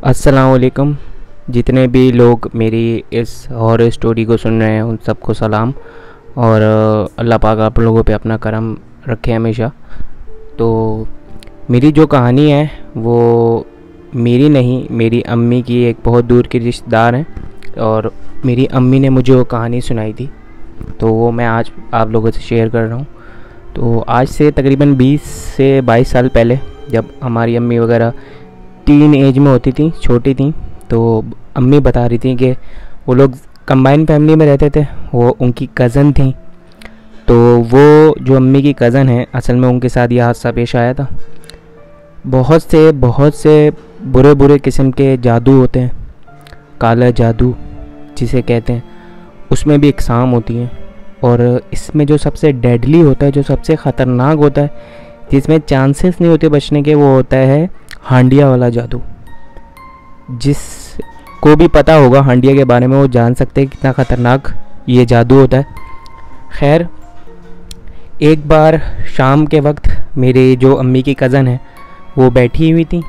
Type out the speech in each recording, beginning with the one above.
अस्सलाम वालेकुम। जितने भी लोग मेरी इस हॉरर स्टोरी को सुन रहे हैं उन सबको सलाम। और अल्लाह पाक आप लोगों पे अपना करम रखे हमेशा। तो मेरी जो कहानी है वो मेरी नहीं, मेरी अम्मी की एक बहुत दूर की रिश्तेदार हैं और मेरी अम्मी ने मुझे वो कहानी सुनाई थी, तो वो मैं आज आप लोगों से शेयर कर रहा हूँ। तो आज से तकरीबन 20 से 22 साल पहले जब हमारी अम्मी वगैरह टीन एज में होती थी, छोटी थी, तो अम्मी बता रही थी कि वो लोग कंबाइन फैमिली में रहते थे। वो उनकी कज़न थी, तो वो जो अम्मी की कज़न है असल में उनके साथ ये हादसा पेश आया था। बहुत से बुरे बुरे किस्म के जादू होते हैं, काला जादू जिसे कहते हैं, उसमें भी इकसाम होती हैं। और इसमें जो सबसे डेडली होता है, जो सबसे ख़तरनाक होता है, जिसमें चांसेस नहीं होते बचने के, वो होता है हांडिया वाला जादू। जिसको भी पता होगा हांडिया के बारे में वो जान सकते हैं कितना ख़तरनाक ये जादू होता है। खैर, एक बार शाम के वक्त मेरे जो अम्मी की कज़न है वो बैठी हुई थी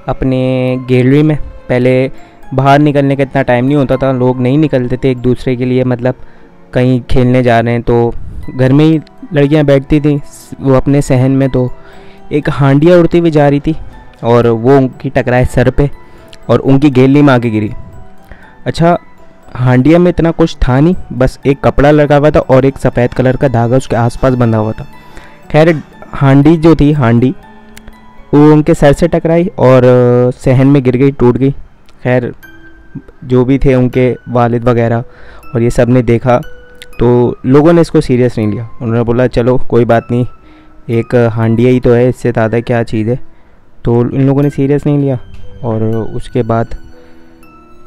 अपने गैलरी में। पहले बाहर निकलने का इतना टाइम नहीं होता था, लोग नहीं निकलते थे एक दूसरे के लिए, मतलब कहीं खेलने जा रहे हैं तो घर में ही लड़कियां बैठती थी वो अपने सहन में। तो एक हांडिया उड़ती हुई जा रही थी और वो उनकी टकराए सर पे और उनकी गैलरी में आके गिरी। अच्छा, हांडिया में इतना कुछ था नहीं, बस एक कपड़ा लगा हुआ था और एक सफ़ेद कलर का धागा उसके आसपास बंधा हुआ था। खैर, हांडी जो थी वो उनके सर से टकराई और सहन में गिर गई, टूट गई। खैर, जो भी थे उनके वालिद वगैरह और ये सब ने देखा, तो लोगों ने इसको सीरियस नहीं लिया। उन्होंने बोला चलो कोई बात नहीं, एक हांडिया ही तो है, इससे ज़्यादा क्या चीज़ है। तो इन लोगों ने सीरियस नहीं लिया। और उसके बाद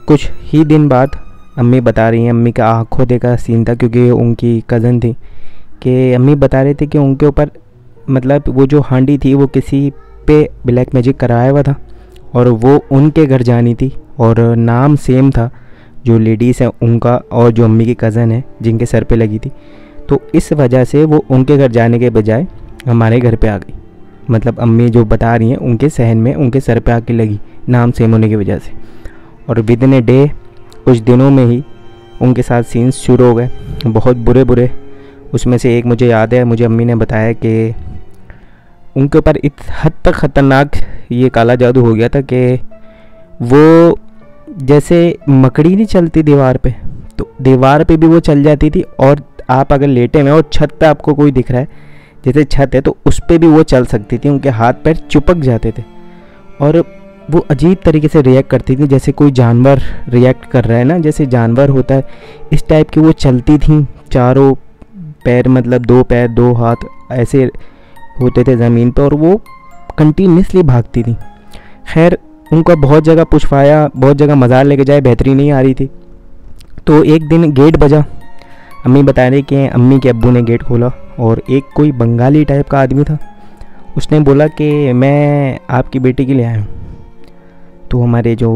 कुछ ही दिन बाद अम्मी बता रही हैं, अम्मी का आँखों देखा सीन था क्योंकि उनकी कज़न थी, कि अम्मी बता रहे थे कि उनके ऊपर मतलब वो जो हांडी थी वो किसी पे ब्लैक मैजिक कराया हुआ था और वो उनके घर जानी थी और नाम सेम था जो लेडीज़ हैं उनका और जो अम्मी की कज़न है जिनके सर पे लगी थी। तो इस वजह से वो उनके घर जाने के बजाय हमारे घर पे आ गई। मतलब अम्मी जो बता रही हैं उनके सहन में उनके सर पे आके लगी, नाम सेम होने की वजह से। और विदिन ए डे, कुछ दिनों में ही उनके साथ सीन्स शुरू हो गए, बहुत बुरे बुरे। उसमें से एक मुझे याद है, मुझे अम्मी ने बताया कि उनके ऊपर इस हद तक ख़तरनाक ये काला जादू हो गया था कि वो जैसे मकड़ी नहीं चलती दीवार पे, तो दीवार पे भी वो चल जाती थी। और आप अगर लेटे में और छत पे आपको कोई दिख रहा है, जैसे छत है, तो उस पे भी वो चल सकती थी। उनके हाथ पैर चिपक जाते थे और वो अजीब तरीके से रिएक्ट करती थी, जैसे कोई जानवर रिएक्ट कर रहा है ना, जैसे जानवर होता है इस टाइप की वो चलती थी। चारों पैर, मतलब 2 पैर 2 हाथ ऐसे होते थे ज़मीन पर और वो कंटिन्यूसली भागती थी। खैर, उनका बहुत जगह पुछवाया, बहुत जगह मज़ार लेके जाए, बेहतरी नहीं आ रही थी। तो एक दिन गेट बजा। अम्मी बता रही कि अम्मी के अब्बू ने गेट खोला और एक कोई बंगाली टाइप का आदमी था। उसने बोला कि मैं आपकी बेटी के लिए आया हूँ। तो हमारे जो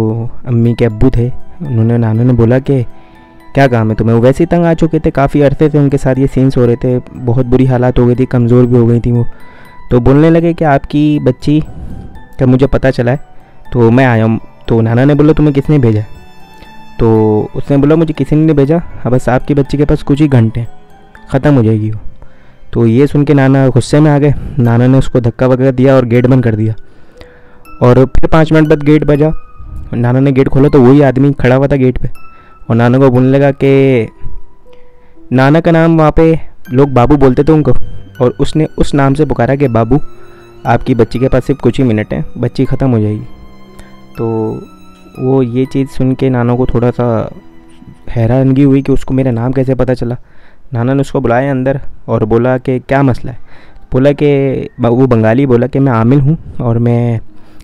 अम्मी के अब्बू थे, नानू ने बोला कि क्या काम है तुम्हें। वो वैसे ही तंग आ चुके थे, काफ़ी अरसे से उनके साथ ये सीन्स हो रहे थे, बहुत बुरी हालात हो गई थी, कमज़ोर भी हो गई थी वो। तो बोलने लगे कि आपकी बच्ची का मुझे पता चला है तो मैं आया हूँ। तो नाना ने बोला तुम्हें किसने भेजा। तो उसने बोला मुझे किसी ने नहीं भेजा, हाँ बस आपकी बच्ची के पास कुछ ही घंटे ख़त्म हो जाएगी वो। तो ये सुन के नाना गुस्से में आ गए। नाना ने उसको धक्का वगैरह दिया और गेट बंद कर दिया। और फिर 5 मिनट बाद गेट बजा, नाना ने गेट खोला तो वही आदमी खड़ा हुआ था गेट पे और नाना को बोलने लगा कि नाना का नाम वहाँ पे लोग बाबू बोलते थे उनको, और उसने उस नाम से पुकारा कि बाबू आपकी बच्ची के पास सिर्फ कुछ ही मिनट हैं, बच्ची ख़त्म हो जाएगी। तो वो ये चीज़ सुन के नाना को थोड़ा सा हैरानगी हुई कि उसको मेरा नाम कैसे पता चला। नाना ने उसको बुलाया अंदर और बोला कि क्या मसला है। बोला कि वो बंगाली बोला कि मैं आमिल हूँ और मैं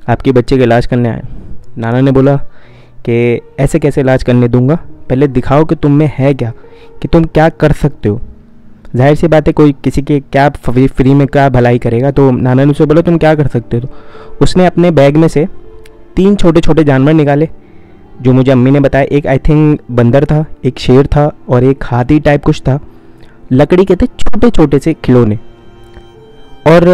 आपकी बच्चे का इलाज करने आया हूँ। नाना ने बोला कि ऐसे कैसे इलाज करने दूंगा, पहले दिखाओ कि तुम में है क्या, कि तुम क्या कर सकते हो। जाहिर सी बात है कोई किसी के क्या फ्री में क्या भलाई करेगा। तो नाना ने उससे बोला तुम क्या कर सकते हो। तो उसने अपने बैग में से 3 छोटे छोटे जानवर निकाले जो मुझे अम्मी ने बताया। एक आई थिंक बंदर था, एक शेर था और एक हाथी टाइप कुछ था। लकड़ी के थे छोटे छोटे से खिलौने। और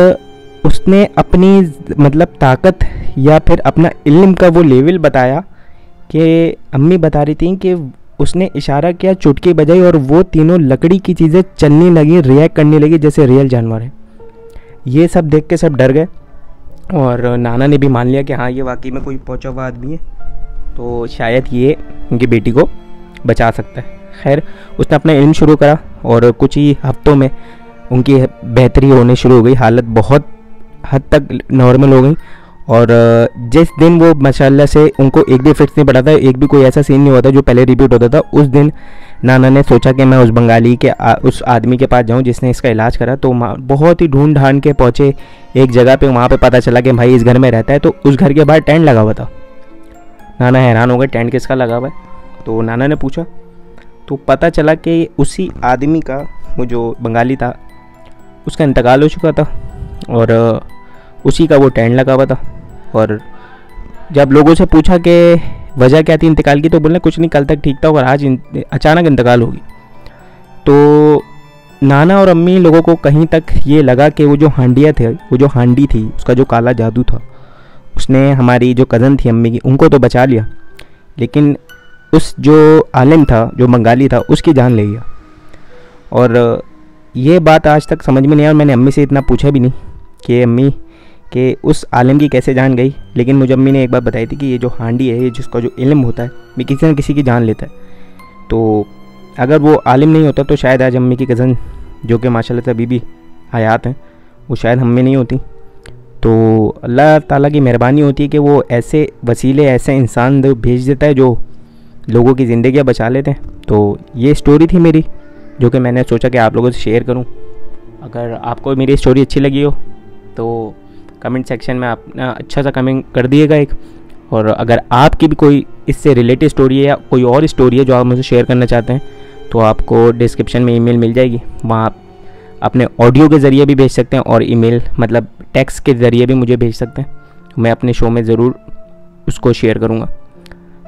उसने अपनी मतलब ताकत या फिर अपना इल्म का वो लेवल बताया कि अम्मी बता रही थी कि उसने इशारा किया, चुटकी बजाई और वो तीनों लकड़ी की चीज़ें चलने लगी, रिएक्ट करने लगी जैसे रियल जानवर है। ये सब देख के सब डर गए और नाना ने भी मान लिया कि हाँ ये वाकई में कोई पहुंचा हुआ आदमी है, तो शायद ये उनकी बेटी को बचा सकता है। खैर उसने अपना इल्म शुरू करा और कुछ ही हफ्तों में उनकी बेहतरी होने शुरू हो गई, हालत बहुत हद तक नॉर्मल हो गई। और जिस दिन वो माशाल्लाह से उनको एक भी फिक्स नहीं पड़ा था, एक भी कोई ऐसा सीन नहीं होता जो पहले रिपीट होता था, उस दिन नाना ने सोचा कि मैं उस बंगाली के उस आदमी के पास जाऊं जिसने इसका इलाज करा। तो बहुत ही ढूंढ ढांड के पहुँचे एक जगह पे, वहाँ पे पता चला कि भाई इस घर में रहता है। तो उस घर के बाहर टेंट लगा हुआ था। नाना हैरान हो गए, टेंट किसका लगा हुआ है? तो नाना ने पूछा तो पता चला कि उसी आदमी का, वो जो बंगाली था, उसका इंतकाल हो चुका था और उसी का वो टेंट लगा हुआ था। और जब लोगों से पूछा कि वजह क्या थी इंतकाल की, तो बोले कुछ नहीं, कल तक ठीक था और आज अचानक इंतकाल होगी। तो नाना और अम्मी लोगों को कहीं तक ये लगा कि वो जो हांडिया थे, वो जो हांडी थी, उसका जो काला जादू था, उसने हमारी जो कज़न थी अम्मी की, उनको तो बचा लिया, लेकिन उस जो आलिम था, जो बंगाली था, उसकी जान ले गया। और ये बात आज तक समझ में नहीं आया और मैंने अम्मी से इतना पूछा भी नहीं कि अम्मी कि उस आलिम की कैसे जान गई। लेकिन मुझे अम्मी ने एक बात बताई थी कि ये जो हांडी है, ये जिसका जो इल्म होता है, ये किसी न किसी की जान लेता है। तो अगर वो आलिम नहीं होता तो शायद आज अम्मी की कज़न, जो कि माशाल्लाह से अभी भी हयात हैं, वो शायद हम में नहीं होती। तो अल्लाह ताला की मेहरबानी होती है कि वो ऐसे वसीले, ऐसे इंसान भेज देता है जो लोगों की ज़िंदगियाँ बचा लेते हैं। तो ये स्टोरी थी मेरी, जो कि मैंने सोचा कि आप लोगों से शेयर करूं। अगर आपको मेरी स्टोरी अच्छी लगी हो तो कमेंट सेक्शन में आप अच्छा सा कमेंट कर दिएगा एक। और अगर आपकी भी कोई इससे रिलेटेड स्टोरी है या कोई और स्टोरी है जो आप मुझे शेयर करना चाहते हैं, तो आपको डिस्क्रिप्शन में ईमेल मिल जाएगी, वहाँ आप अपने ऑडियो के ज़रिए भी भेज सकते हैं और ईमेल मतलब टेक्स्ट के ज़रिए भी मुझे भेज सकते हैं। मैं अपने शो में ज़रूर उसको शेयर करूँगा।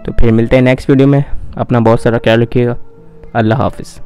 तो फिर मिलते हैं नेक्स्ट वीडियो में। अपना बहुत सारा ख्याल रखिएगा। अल्लाह हाफिज़।